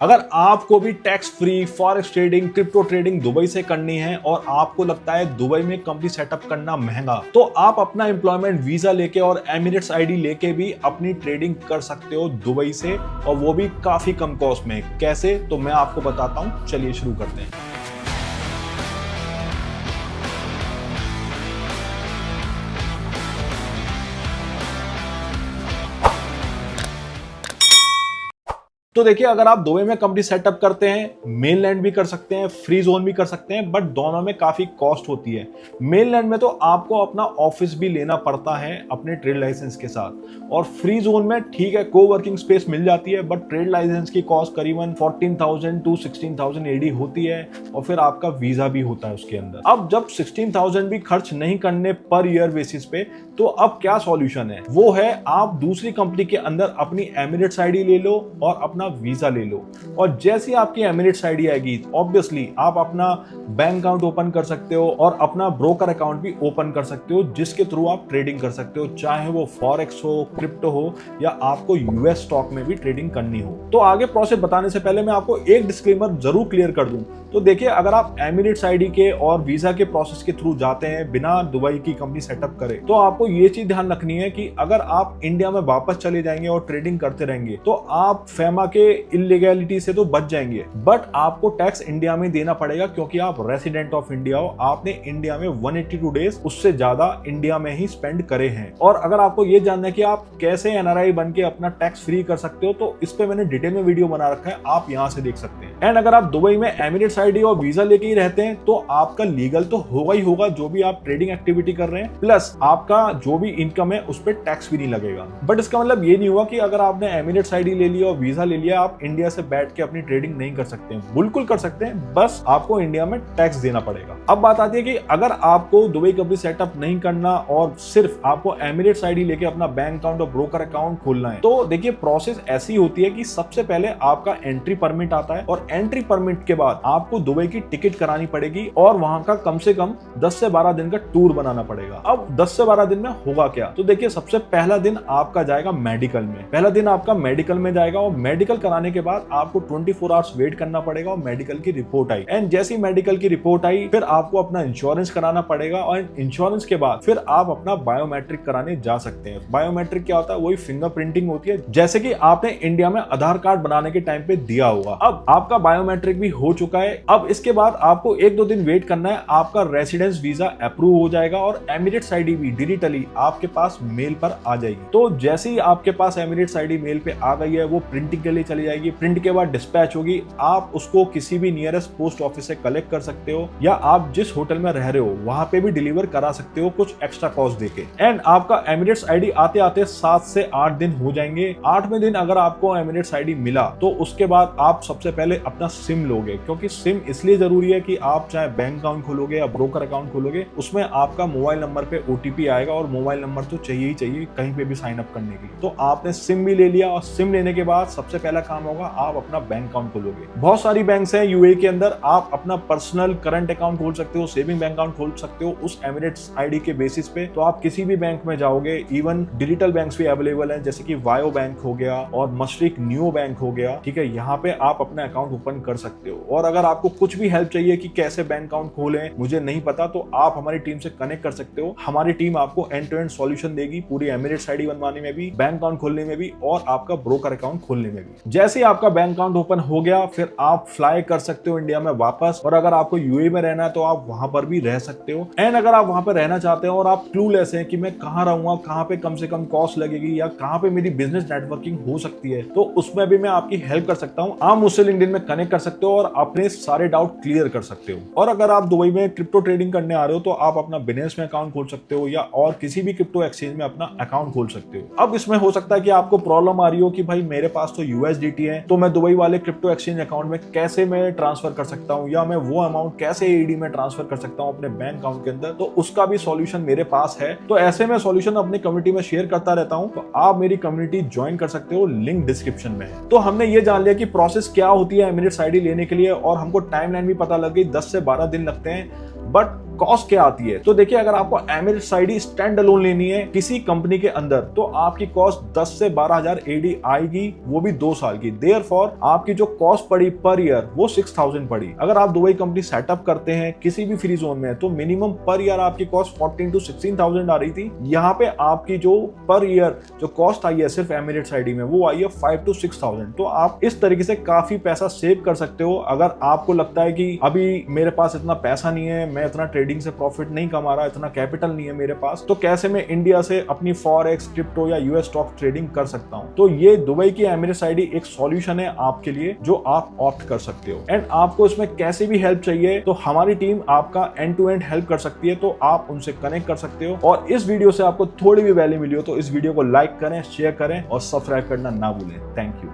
अगर आपको भी tax free forex trading crypto trading Dubai से करनी है और आपको लगता है दुबई में कंपनी सेटअप करना महंगा, तो आप अपना एम्प्लॉयमेंट वीजा लेके और एमिरेट्स आईडी लेके भी अपनी ट्रेडिंग कर सकते हो दुबई से, और वो भी काफी कम कॉस्ट में। कैसे, तो मैं आपको बताता हूं। चलिए शुरू करते हैं। तो देखिए, अगर आप दुबई में कंपनी सेटअप करते हैं, मेनलैंड भी कर सकते हैं, फ्री जोन भी कर सकते हैं, बट दोनों में काफी कॉस्ट होती है। मेनलैंड में तो आपको अपना ऑफिस भी लेना पड़ता है अपने ट्रेड लाइसेंस के साथ, और फ्री जोन में ठीक है को वर्किंग स्पेस मिल जाती है, बट ट्रेड लाइसेंस की कॉस्ट करीबन 14,000 टू 16,000 एडी होती है, और फिर आपका वीजा भी होता है उसके अंदर। अब जब 16,000 भी खर्च नहीं करने पर ईयर बेसिस पे, तो अब क्या सॉल्यूशन है? वो है आप दूसरी कंपनी के अंदर अपनी एमिरेट्स आईडी ले लो और अपना वीजा ले लो, और जैसी आपकी एमिरेट्स आईडी आएगी, ऑब्वियसली आप अपना बैंक अकाउंट ओपन कर सकते हो और अपना ब्रोकर अकाउंट भी ओपन कर सकते हो, जिसके थ्रू आप ट्रेडिंग कर सकते हो, चाहे वो फॉरेक्स हो, क्रिप्टो हो, या आपको यूएस स्टॉक में भी ट्रेडिंग करनी हो। तो आगे प्रोसेस बताने से पहले मैं आपको एक डिस्क्लेमर जरूर क्लियर कर दूं। तो देखिए, अगर आप एमिरेट्स आईडी के और वीजा के प्रोसेस के थ्रू जाते हैं बिना दुबई की कंपनी सेटअप करे, तो आपको ये चीज ध्यान रखनी है कि अगर आप इंडिया में वापस चले जाएंगे और ट्रेडिंग करते रहेंगे, तो आप फेमा के इलीगैलिटी से तो बच जाएंगे, बट आपको टैक्स इंडिया में देना पड़ेगा, क्योंकि आप रेसिडेंट ऑफ इंडिया हो। आपने इंडिया में 182 डेज उससे ज्यादा इंडिया में ही स्पेंड करे हैं। और अगर आपको ये जानना है कि आप कैसे एनआरआई बन के अपना टैक्स फ्री कर सकते हो, तो इस पे मैंने डिटेल में वीडियो बना रखा है, आप यहां से देख सकते हैं। एंड अगर आप दुबई में एमिरेट्स आईडी और वीजा लेके ही रहते हैं, तो आपका लीगल तो होगा ही होगा जो भी आप ट्रेडिंग एक्टिविटी कर रहे हैं, प्लस आपका जो भी इनकम है उस पर टैक्स भी नहीं लगेगा। बट इसका मतलब ये नहीं हुआ कि अगर आपने एमिरेट्स आईडी ले लिया और वीजा ले लिया, आप इंडिया से बैठ के अपनी ट्रेडिंग नहीं कर सकते हैं। बिल्कुल कर सकते हैं, बस आपको इंडिया में टैक्स देना पड़ेगा। अब बात आती है कि अगर आपको दुबई कंपनी सेटअप नहीं करना और सिर्फ आपको एमिरेट्स आईडी लेके अपना बैंक अकाउंट और ब्रोकर अकाउंट खोलना है, तो देखिए प्रोसेस ऐसी होती है कि सबसे पहले आपका एंट्री परमिट आता है, और एंट्री परमिट के बाद आपको दुबई की टिकट करानी पड़ेगी, और वहां का कम से कम 10 से 12 दिन का टूर बनाना पड़ेगा। अब 10 से 12 दिन में होगा क्या? तो देखिए, सबसे पहला दिन आपका जाएगा मेडिकल में। पहला दिन आपका मेडिकल में जाएगा, और मेडिकल कराने के बाद आपको 24 आवर्स वेट करना पड़ेगा, और मेडिकल की रिपोर्ट आई, एंड जैसी मेडिकल की रिपोर्ट आई, फिर आपको अपना इंश्योरेंस कराना पड़ेगा, और इंश्योरेंस के बाद फिर आप अपना बायोमेट्रिक कराने जा सकते हैं। बायोमेट्रिक क्या होता है? वही फिंगरप्रिंटिंग होती है, जैसे कि आपने इंडिया में आधार कार्ड बनाने के टाइम पे दिया होगा। अब आपका बायोमेट्रिक भी हो चुका है। अब इसके बाद आपको 1-2 दिन वेट करना है, आपका रेसिडेंस वीजा अप्रूव हो जाएगा, और एमिरेट्स आईडी भी डिजिटली आपके पास मेल पर आ जाएगी। तो जैसे ही आपके पास एमिरेट्स आईडी मेल पे आ गई है, वो प्रिंटिंग के लिए चली जाएगी। प्रिंट के बाद डिस्पैच होगी, आप उसको किसी भी नियरेस्ट पोस्ट ऑफिस से कलेक्ट कर सकते हो, या आप जिस होटल में रह रहे हो वहां पे भी डिलीवर करा सकते हो कुछ एक्स्ट्रा कॉस्ट देके। एंड आपका एमिरेट्स आईडी आते आते 7 से 8 दिन हो जाएंगे। 8वें दिन अगर आपको एमिरेट्स आईडी मिला, तो उसके बाद आप सबसे पहले अपना सिम लोगे, क्योंकि सिम इसलिए जरूरी है कि आप चाहे बैंक अकाउंट खोलोगे या ब्रोकर अकाउंट खोलोगे, उसमें आपका मोबाइल नंबर पे ओटीपी आएगा, और मोबाइल नंबर तो चाहिए ही चाहिए कहीं पे भी साइन अप करने के लिए। तो आपने सिम भी ले लिया, और सिम लेने के बाद सबसे पहला काम होगा आप अपना बैंक अकाउंट खोलोगे। बहुत सारी बैंक्स हैं यूएई के अंदर, आप अपना पर्सनल करंट अकाउंट खोल सकते हो, सेविंग बैंक अकाउंट खोल सकते हो उस एमिरेट्स आईडी के बेसिस पे। तो आप किसी भी बैंक में जाओगे, इवन डिजिटल बैंक्स भी अवेलेबल हैं, जैसे कि वायो बैंक हो गया और मशरिक न्यू बैंक हो गया, ठीक है, यहाँ पे आप अपना अकाउंट ओपन कर सकते हो। और अगर आपको कुछ भी हेल्प चाहिए कि कैसे बैंक अकाउंट खोलें, मुझे नहीं पता, तो आप हमारी टीम से कनेक्ट कर सकते हो। हमारी टीम आपको एंड टू एंड सॉल्यूशन देगी, पूरी एमिरेट्स आईडी बनवाने में भी, बैंक अकाउंट खोलने में भी, और आपका ब्रोकर अकाउंट खोलने में भी। जैसे ही आपका बैंक अकाउंट ओपन हो गया, फिर आप फ्लाई कर सकते हो इंडिया में वापस, और अगर आपको यूएई में रहना है तो आप वहां पर भी रह सकते हो। एंड अगर आप वहां पर रहना चाहते हो और आप क्लूलेस हैं कि मैं कहां रहूंगा, कहां पे कम से कम कॉस्ट लगेगी, या कहां पे मेरी बिजनेस नेटवर्किंग हो सकती है, तो उसमें भी मैं आपकी हेल्प कर सकता हूं। आप मुझसे लिंक्डइन में कनेक्ट कर सकते हो और अपने सारे डाउट क्लियर कर सकते हो। और अगर आप दुबई में क्रिप्टो ट्रेडिंग करने आ रहे हो, तो आप अपना बिजनेस में अकाउंट खोल सकते हो, या और किसी भी क्रिप्टो एक्सचेंज में अपना अकाउंट खोल सकते हो। अब इसमें हो सकता है कि आपको प्रॉब्लम आ रही हो कि भाई मेरे पास तो यूएसडीटी है, तो मैं दुबई वाले क्रिप्टो एक्सचेंज अकाउंट में कैसे मैं ट्रांसफर कर सकता हूं, या मैं वो अमाउंट कैसे एडी में ट्रांसफर कर सकता हूं अपने बैंक अकाउंट के अंदर। तो उसका भी सॉल्यूशन मेरे पास है। तो ऐसे में सॉल्यूशन अपनी कम्युनिटी में शेयर करता रहता हूं, तो आप मेरी कम्युनिटी ज्वाइन कर सकते हो, लिंक डिस्क्रिप्शन में है। तो हमने ये जान लिया कि प्रोसेस क्या होती है एमिरेट्स आईडी लेने के लिए, और हमको टाइमलाइन भी पता लग गई, 10 से 12 दिन लगते हैं। बट कॉस्ट क्या आती है, तो देखिए अगर आपको एमिरेट्स आईडी स्टैंड अलोन लेनी है किसी कंपनी के अंदर, तो आपकी कॉस्ट 10 से 12,000 एडी आएगी, वो भी 2 साल की। देयरफॉर आपकी जो कॉस्ट पड़ी पर ईयर वो 6,000 पड़ी। अगर आप दुबई कंपनी सेटअप करते हैं किसी भी फ्री जोन में, तो मिनिमम पर ईयर आपकी कॉस्ट 14 to 16,000 आ रही थी। यहाँ पे आपकी जो पर ईयर जो कॉस्ट आई है सिर्फ एमिरेट्स आईडी में, वो आई है 5 to 6,000। तो आप इस तरीके से काफी पैसा सेव कर सकते हो। अगर आपको लगता है कि अभी मेरे पास इतना पैसा नहीं है, मैं इतना ट्रेडिंग से प्रॉफिट नहीं कमा रहा, इतना कैपिटल नहीं है मेरे पास, तो कैसे मैं इंडिया से अपनी फॉरेक्स, क्रिप्टो या यूएस स्टॉक ट्रेडिंग कर सकता हूं। तो ये दुबई की एमिरेट्स आईडी एक सॉल्यूशन है आपके लिए, जो आप ऑप्ट कर सकते हो। एंड आपको इसमें कैसे भी हेल्प चाहिए तो हमारी टीम आपका एंड टू एंड हेल्प कर सकती है, तो आप उनसे कनेक्ट कर सकते हो। और इस वीडियो से आपको थोड़ी भी वैल्यू मिली हो तो इस वीडियो को लाइक करें, शेयर करें और सब्सक्राइब करना ना भूलें। Thank you.